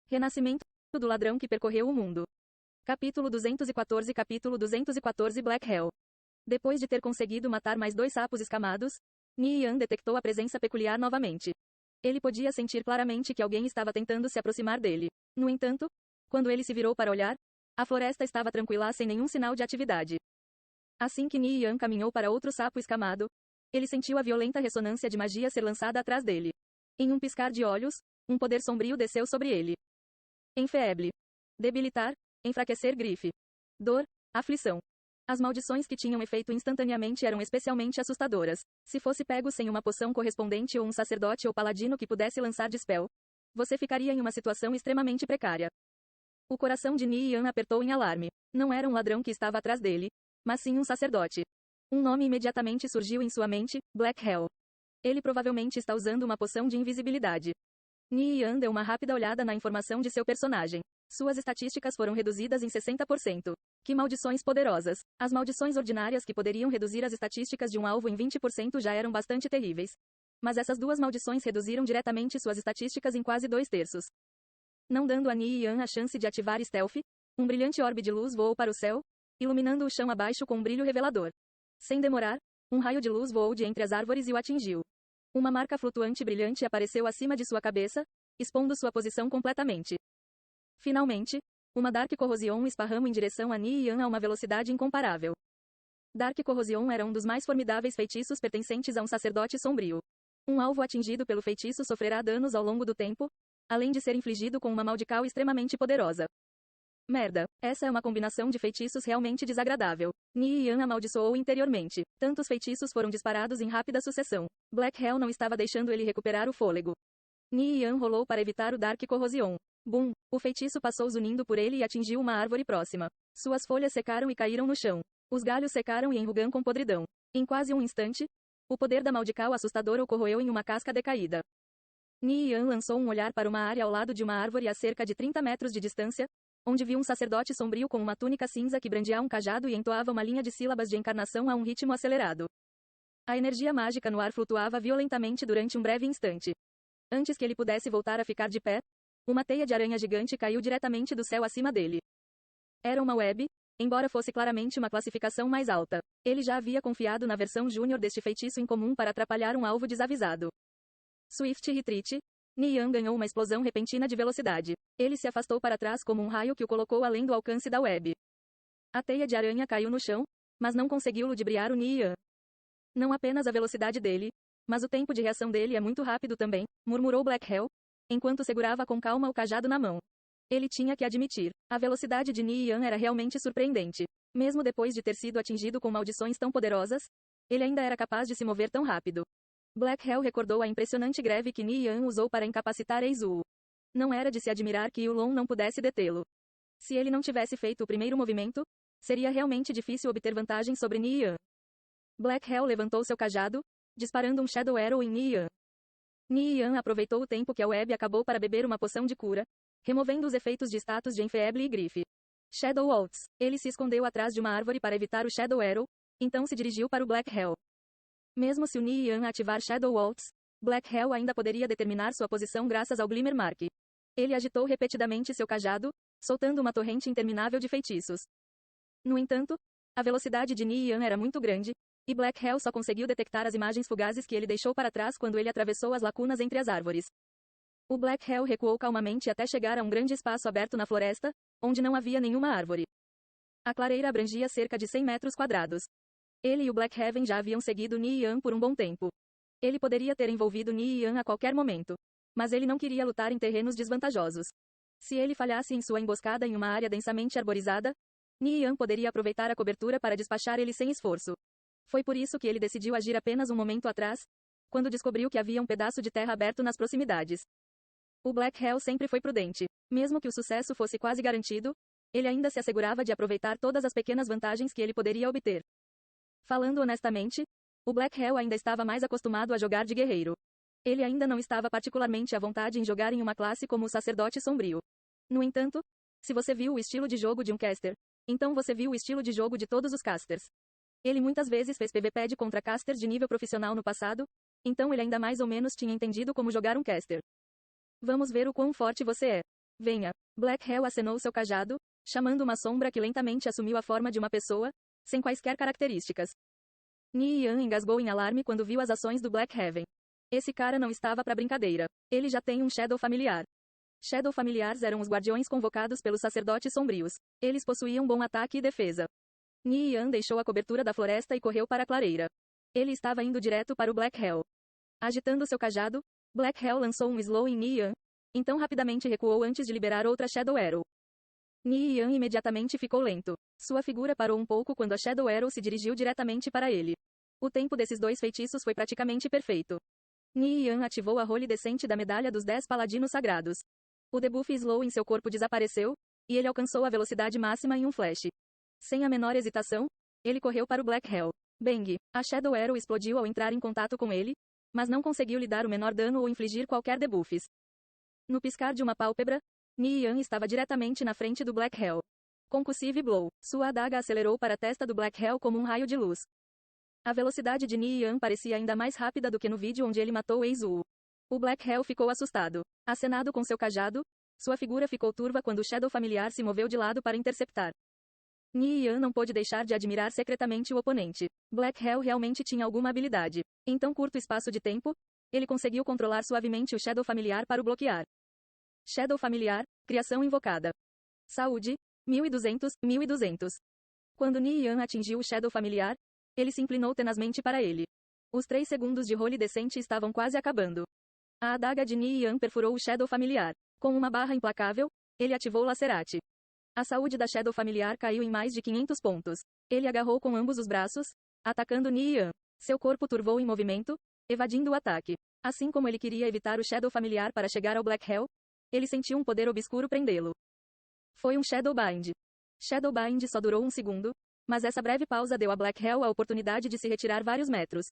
Renascimento do ladrão que percorreu o mundo. Capítulo 214 Black Hell. Depois de ter conseguido matar mais 2 sapos escamados, Nian detectou a presença peculiar novamente. Ele podia sentir claramente que alguém estava tentando se aproximar dele. No entanto, quando ele se virou para olhar, a floresta estava tranquila sem nenhum sinal de atividade. Assim que Nian caminhou para outro sapo escamado, ele sentiu a violenta ressonância de magia ser lançada atrás dele. Em um piscar de olhos, um poder sombrio desceu sobre ele. Enfeeble. Debilitar, enfraquecer grife. Dor, aflição. As maldições que tinham efeito instantaneamente eram especialmente assustadoras. Se fosse pego sem uma poção correspondente ou um sacerdote ou paladino que pudesse lançar dispel, você ficaria em uma situação extremamente precária. O coração de Nian apertou em alarme. Não era um ladrão que estava atrás dele, mas sim um sacerdote. Um nome imediatamente surgiu em sua mente, Black Hell. Ele provavelmente está usando uma poção de invisibilidade. Nian deu uma rápida olhada na informação de seu personagem. Suas estatísticas foram reduzidas em 60%. Que maldições poderosas! As maldições ordinárias que poderiam reduzir as estatísticas de um alvo em 20% já eram bastante terríveis. Mas essas 2 maldições reduziram diretamente suas estatísticas em quase 2/3. Não dando a Nian a chance de ativar Stealth, um brilhante orbe de luz voou para o céu, iluminando o chão abaixo com um brilho revelador. Sem demorar, um raio de luz voou de entre as árvores e o atingiu. Uma marca flutuante brilhante apareceu acima de sua cabeça, expondo sua posição completamente. Finalmente, uma Dark Corrosion esparramou em direção a Nian a uma velocidade incomparável. Dark Corrosion era um dos mais formidáveis feitiços pertencentes a um sacerdote sombrio. Um alvo atingido pelo feitiço sofrerá danos ao longo do tempo, além de ser infligido com uma maldical extremamente poderosa. Merda, essa é uma combinação de feitiços realmente desagradável. Nian amaldiçoou interiormente. Tantos feitiços foram disparados em rápida sucessão. Black Hell não estava deixando ele recuperar o fôlego. Nian rolou para evitar o Dark Corrosion. Bum! O feitiço passou zunindo por ele e atingiu uma árvore próxima. Suas folhas secaram e caíram no chão. Os galhos secaram e enrugam com podridão. Em quase um instante, o poder da maldical assustadora o corroeu em uma casca decaída. Nian lançou um olhar para uma área ao lado de uma árvore a cerca de 30 metros de distância, onde viu um sacerdote sombrio com uma túnica cinza que brandia um cajado e entoava uma linha de sílabas de encarnação a um ritmo acelerado. A energia mágica no ar flutuava violentamente durante um breve instante. Antes que ele pudesse voltar a ficar de pé, uma teia de aranha gigante caiu diretamente do céu acima dele. Era uma web, embora fosse claramente uma classificação mais alta. Ele já havia confiado na versão júnior deste feitiço incomum para atrapalhar um alvo desavisado. Swift Retreat. Nian ganhou uma explosão repentina de velocidade. Ele se afastou para trás como um raio que o colocou além do alcance da web. A teia de aranha caiu no chão, mas não conseguiu ludibriar o Nian. Não apenas a velocidade dele, mas o tempo de reação dele é muito rápido também, murmurou Black Hell, enquanto segurava com calma o cajado na mão. Ele tinha que admitir, a velocidade de Nian era realmente surpreendente. Mesmo depois de ter sido atingido com maldições tão poderosas, ele ainda era capaz de se mover tão rápido. Black Hell recordou a impressionante greve que Nian usou para incapacitar Eizou. Não era de se admirar que Yulon não pudesse detê-lo. Se ele não tivesse feito o primeiro movimento, seria realmente difícil obter vantagem sobre Nian. Black Hell levantou seu cajado, disparando um Shadow Arrow em Nian. Nian aproveitou o tempo que a web acabou para beber uma poção de cura, removendo os efeitos de status de Enfeeble e Grife. Shadow Waltz. Ele se escondeu atrás de uma árvore para evitar o Shadow Arrow, então se dirigiu para o Black Hell. Mesmo se o Nian ativar Shadow Waltz, Black Hell ainda poderia determinar sua posição graças ao Glimmer Mark. Ele agitou repetidamente seu cajado, soltando uma torrente interminável de feitiços. No entanto, a velocidade de Nian era muito grande, e Black Hell só conseguiu detectar as imagens fugazes que ele deixou para trás quando ele atravessou as lacunas entre as árvores. O Black Hell recuou calmamente até chegar a um grande espaço aberto na floresta, onde não havia nenhuma árvore. A clareira abrangia cerca de 100 metros quadrados. Ele e o Black Heaven já haviam seguido Nian por um bom tempo. Ele poderia ter envolvido Nian a qualquer momento. Mas ele não queria lutar em terrenos desvantajosos. Se ele falhasse em sua emboscada em uma área densamente arborizada, Nian poderia aproveitar a cobertura para despachar ele sem esforço. Foi por isso que ele decidiu agir apenas um momento atrás, quando descobriu que havia um pedaço de terra aberto nas proximidades. O Black Hell sempre foi prudente. Mesmo que o sucesso fosse quase garantido, ele ainda se assegurava de aproveitar todas as pequenas vantagens que ele poderia obter. Falando honestamente, o Black Hell ainda estava mais acostumado a jogar de guerreiro. Ele ainda não estava particularmente à vontade em jogar em uma classe como o Sacerdote Sombrio. No entanto, se você viu o estilo de jogo de um caster, então você viu o estilo de jogo de todos os casters. Ele muitas vezes fez PvP contra casters de nível profissional no passado, então ele ainda mais ou menos tinha entendido como jogar um caster. Vamos ver o quão forte você é. Venha. Black Hell acenou seu cajado, chamando uma sombra que lentamente assumiu a forma de uma pessoa, sem quaisquer características. Ni Yan engasgou em alarme quando viu as ações do Black Heaven. Esse cara não estava pra brincadeira. Ele já tem um Shadow familiar. Shadow familiares eram os guardiões convocados pelos sacerdotes sombrios. Eles possuíam bom ataque e defesa. Ni Yan deixou a cobertura da floresta e correu para a clareira. Ele estava indo direto para o Black Hell. Agitando seu cajado, Black Hell lançou um slow em Ni Yan, então rapidamente recuou antes de liberar outra Shadow Arrow. Ni Yan imediatamente ficou lento. Sua figura parou um pouco quando a Shadow Arrow se dirigiu diretamente para ele. O tempo desses dois feitiços foi praticamente perfeito. Ni Yan ativou a role decente da medalha dos 10 paladinos sagrados. O debuff slow em seu corpo desapareceu, e ele alcançou a velocidade máxima em um flash. Sem a menor hesitação, ele correu para o Black Hell. Bang! A Shadow Arrow explodiu ao entrar em contato com ele, mas não conseguiu lhe dar o menor dano ou infligir qualquer debuffs. No piscar de uma pálpebra, Ni Yan estava diretamente na frente do Black Hell. Concussive Blow. Sua adaga acelerou para a testa do Black Hell como um raio de luz. A velocidade de Ni Yan parecia ainda mais rápida do que no vídeo onde ele matou Eizou. O Black Hell ficou assustado. Acenado com seu cajado, sua figura ficou turva quando o Shadow familiar se moveu de lado para interceptar. Ni Yan não pôde deixar de admirar secretamente o oponente. Black Hell realmente tinha alguma habilidade. Em tão curto espaço de tempo, ele conseguiu controlar suavemente o Shadow familiar para o bloquear. Shadow familiar, criação invocada. Saúde, 1200. Quando Ni Yan atingiu o Shadow familiar, ele se inclinou tenazmente para ele. Os 3 segundos de role decente estavam quase acabando. A adaga de Ni Yan perfurou o Shadow familiar. Com uma barra implacável, ele ativou o Lacerate. A saúde da Shadow familiar caiu em mais de 500 pontos. Ele agarrou com ambos os braços, atacando Ni Yan. Seu corpo turvou em movimento, evadindo o ataque. Assim como ele queria evitar o Shadow familiar para chegar ao Black Hell, ele sentiu um poder obscuro prendê-lo. Foi um Shadow Bind. Shadow Bind só durou um segundo, mas essa breve pausa deu a Black Hell a oportunidade de se retirar vários metros.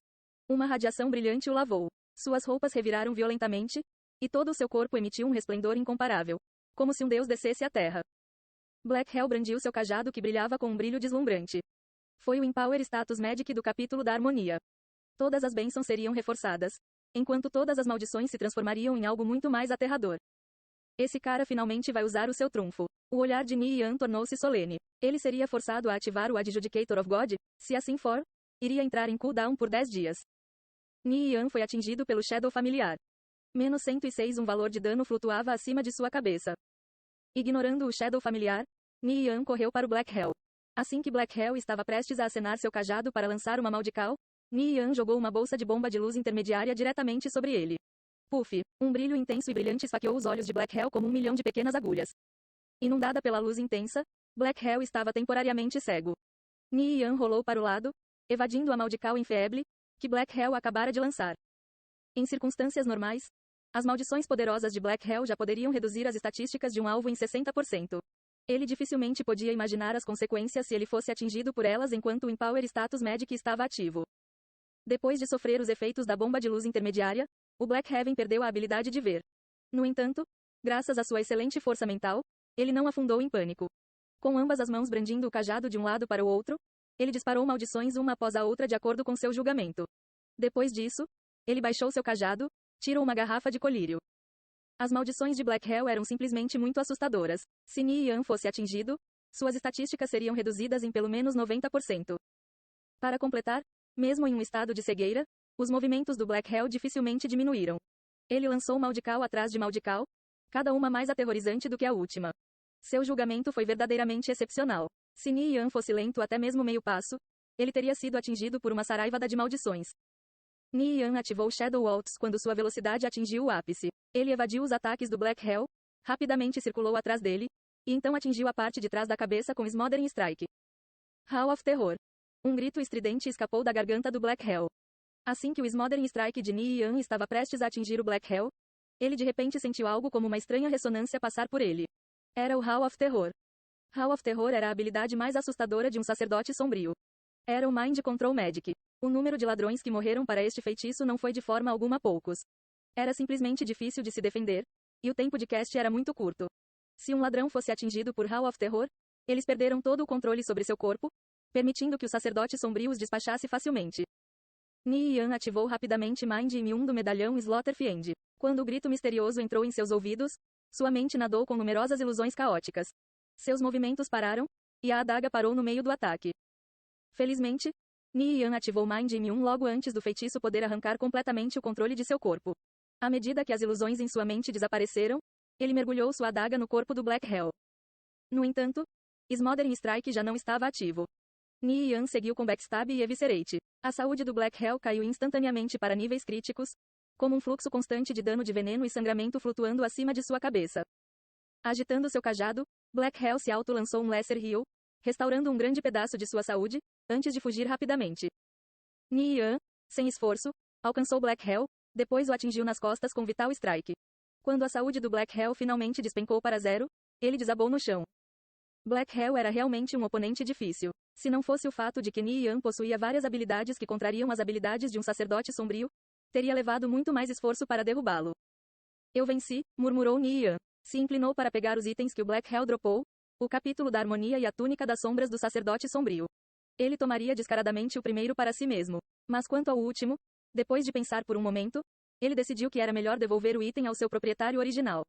Uma radiação brilhante o lavou. Suas roupas reviraram violentamente, e todo o seu corpo emitiu um resplendor incomparável, como se um deus descesse à terra. Black Hell brandiu seu cajado que brilhava com um brilho deslumbrante. Foi o Empower Status Magic do capítulo da harmonia. Todas as bênçãos seriam reforçadas, enquanto todas as maldições se transformariam em algo muito mais aterrador. Esse cara finalmente vai usar o seu trunfo. O olhar de Ni Yan tornou-se solene. Ele seria forçado a ativar o Adjudicator of God? Se assim for, iria entrar em cooldown por 10 dias. Ni Yan foi atingido pelo Shadow familiar. Menos 106. Um valor de dano flutuava acima de sua cabeça. Ignorando o Shadow familiar, Ni Yan correu para o Black Hell. Assim que Black Hell estava prestes a acenar seu cajado para lançar uma Maldical, Ni Yan jogou uma bolsa de bomba de luz intermediária diretamente sobre ele. Puff! Um brilho intenso e brilhante esfaqueou os olhos de Black Hell como 1.000.000 de pequenas agulhas. Inundada pela luz intensa, Black Hell estava temporariamente cego. Ni Yan rolou para o lado, evadindo a Maldical Infeeble, que Black Hell acabara de lançar. Em circunstâncias normais, as maldições poderosas de Black Hell já poderiam reduzir as estatísticas de um alvo em 60%. Ele dificilmente podia imaginar as consequências se ele fosse atingido por elas enquanto o Empower Status Magic estava ativo. Depois de sofrer os efeitos da bomba de luz intermediária, o Black Heaven perdeu a habilidade de ver. No entanto, graças à sua excelente força mental, ele não afundou em pânico. Com ambas as mãos brandindo o cajado de um lado para o outro, ele disparou maldições uma após a outra de acordo com seu julgamento. Depois disso, ele baixou seu cajado, tirou uma garrafa de colírio. As maldições de Black Hell eram simplesmente muito assustadoras. Se Ni Yan fosse atingido, suas estatísticas seriam reduzidas em pelo menos 90%. Para completar, mesmo em um estado de cegueira, os movimentos do Black Hell dificilmente diminuíram. Ele lançou Maldical atrás de Maldical, cada uma mais aterrorizante do que a última. Seu julgamento foi verdadeiramente excepcional. Se Ni Yan fosse lento até mesmo meio passo, ele teria sido atingido por uma saraivada de maldições. Ni Yan ativou Shadow Waltz quando sua velocidade atingiu o ápice. Ele evadiu os ataques do Black Hell, rapidamente circulou atrás dele, e então atingiu a parte de trás da cabeça com Smothering Strike. Hall of Terror. Um grito estridente escapou da garganta do Black Hell. Assim que o Smothering Strike de Ni Yan estava prestes a atingir o Black Hell, ele de repente sentiu algo como uma estranha ressonância passar por ele. Era o Hall of Terror. Hall of Terror era a habilidade mais assustadora de um sacerdote sombrio. Era o Mind Control Magic. O número de ladrões que morreram para este feitiço não foi de forma alguma poucos. Era simplesmente difícil de se defender, e o tempo de cast era muito curto. Se um ladrão fosse atingido por Hall of Terror, eles perderam todo o controle sobre seu corpo, permitindo que o sacerdote sombrio os despachasse facilmente. Ni Yan ativou rapidamente Mind M1 do medalhão Slaughter Fiend. Quando o grito misterioso entrou em seus ouvidos, Sua mente nadou com numerosas ilusões caóticas. Seus movimentos pararam, e a adaga parou no meio do ataque. Felizmente, Ni Yan ativou Mind M1 logo antes do feitiço poder arrancar completamente o controle de seu corpo. À medida que as ilusões em sua mente desapareceram, ele mergulhou sua adaga no corpo do Black Hell. No entanto, Smothering Strike já não estava ativo. Ni Yan seguiu com Backstab e Eviscerate. A saúde do Black Hell caiu instantaneamente para níveis críticos, como um fluxo constante de dano de veneno e sangramento flutuando acima de sua cabeça. Agitando seu cajado, Black Hell se auto-lançou um Lesser Heal, restaurando um grande pedaço de sua saúde, antes de fugir rapidamente. Ni Yan, sem esforço, alcançou Black Hell, depois o atingiu nas costas com Vital Strike. Quando a saúde do Black Hell finalmente despencou para zero, ele desabou no chão. Black Hell era realmente um oponente difícil. Se não fosse o fato de que Ni Yan possuía várias habilidades que contrariam as habilidades de um sacerdote sombrio, teria levado muito mais esforço para derrubá-lo. Eu venci, murmurou Ni Yan. Se inclinou para pegar os itens que o Black Hell dropou, o capítulo da harmonia e a túnica das sombras do sacerdote sombrio. Ele tomaria descaradamente o primeiro para si mesmo. Mas quanto ao último, depois de pensar por um momento, ele decidiu que era melhor devolver o item ao seu proprietário original.